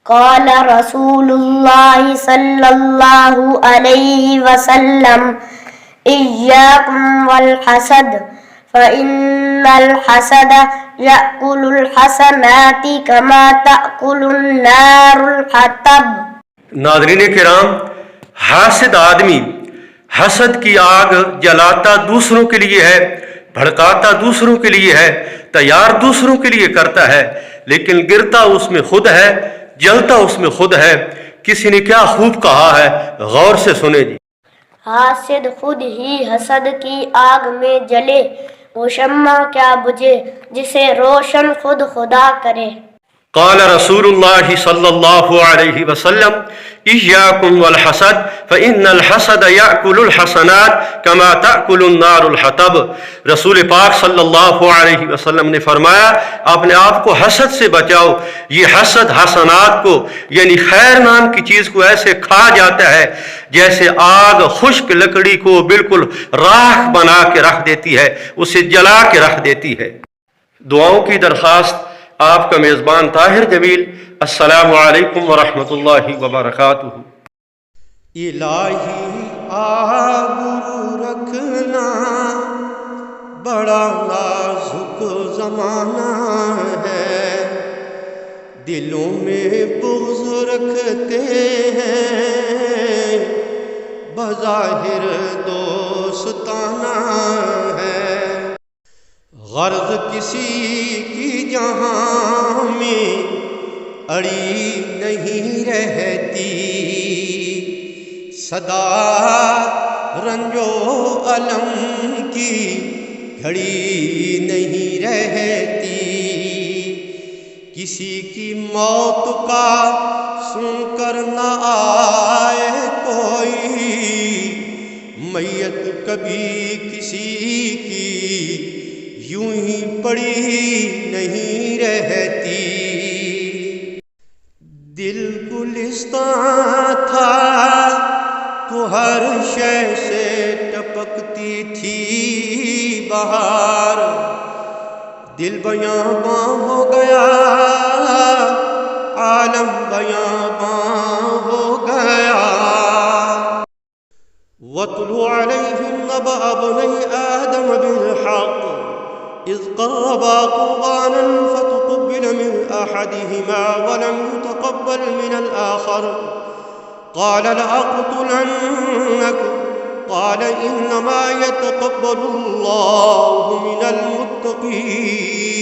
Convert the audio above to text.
قال رسول الله صلى الله عليه وسلم إياكم والحسد فإن الحسد يأكل الحسنات كما تأكل النار الحطب۔ ناظرین کرام، حاسد آدمی حسد کی آگ جلاتا دوسروں کے لیے ہے، بھڑکاتا دوسروں کے لیے ہے، تیار دوسروں کے لیے کرتا ہے، لیکن گرتا اس میں خود ہے، جلتا اس میں خود ہے۔ کسی نے کیا خوب کہا ہے، غور سے سنیں جی۔ حاسد خود ہی حسد کی آگ میں جلے، وہ شمع کیا بجھے جسے روشن خود خدا کرے۔ قال رسول اللہ صلی اللہ علیہ وسلم ایاکم والحسد فإن الحسد یأکل الحسنات کما تأکل النار الحطب۔ رسول پاک صلی اللہ علیہ وسلم نے فرمایا، اپنے آپ کو حسد سے بچاؤ، یہ حسد حسنات کو یعنی خیر نام کی چیز کو ایسے کھا جاتا ہے جیسے آگ خشک لکڑی کو بالکل راکھ بنا کے رکھ دیتی ہے، اسے جلا کے رکھ دیتی ہے۔ دعاؤں کی درخواست آپ کا میزبان طاہر جمیل۔ السلام علیکم ورحمۃ اللہ وبرکاتہ۔ الہی آبرو رکھنا بڑا نازک زمانہ ہے، دلوں میں بغض رکھتے ہیں بظاہر دوستانہ ہے، غرض کسی کی جہاں میں اڑی نہیں رہتی، صدا رنج و الم کی گھڑی نہیں رہتی، کسی کی موت کا سن کر نہ آئے کوئی، میت کبھی کسی کی یوں ہی پڑی نہیں رہتی۔ دل گلستان تھا تو ہر شے سے ٹپکتی تھی بہار، دل بیاباں ہو گیا، عالم بیاباں ہو گیا۔ وَاتْلُ عَلَيْهِمْ نَبَأَ ابْنَيْ آدَمَ بِالْحَقِّ إِذْ قَرَّبَا قُرْبَانًا فَتُقُبِّلَ مِنْ أَحَدِهِمَا وَلَمْ يُتَقَبَّلْ مِنَ الْآخَرِ قَالَ لَأَقْتُلَنَّكَ قَالَ إِنَّمَا يَتَقَبَّلُ اللَّهُ مِنَ الْمُتَّقِينَ۔